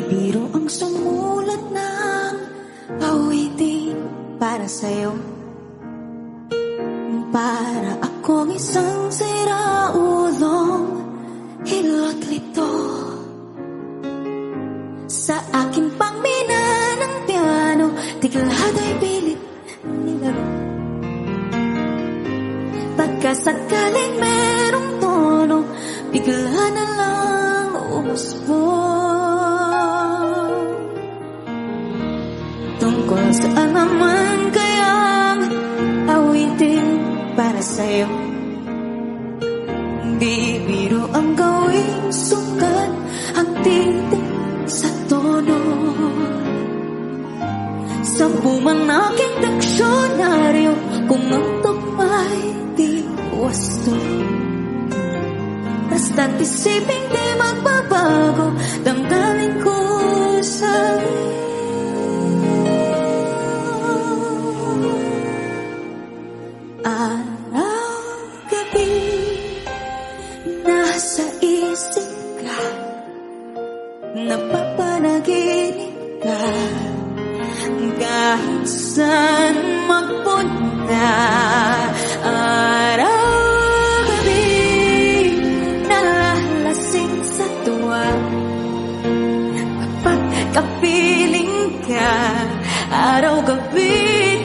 biro ang sumulat ng awitin para sa'yo. Para akong isang siraulong hilot lito sa aking pangmina ng piano, tiglato'y pilit nilaro. Pagkasakaling merong tono, bigla na lang umusbong. Tungkol saan naman kayang awitin para sa'yo? Di biro ang gawing sukat ang titik sa tono. Sampu man aking diksyonaryo, kung ang tugma'y di wasto. Basta't isipin di magbabago, damdamin ko sa'yo. Araw-gabi nasa isip ka, napapanaginip ka, kahit saan magpunta. Araw-gabi nalalasing sa tuwa, kapag kapiling ka, araw-gabi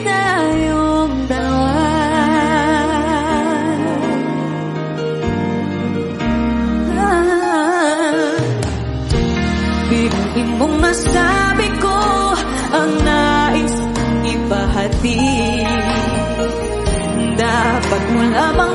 tayong dalawa. Bigyan mong masabi ko ang nais ibahati. Dapat mo lamang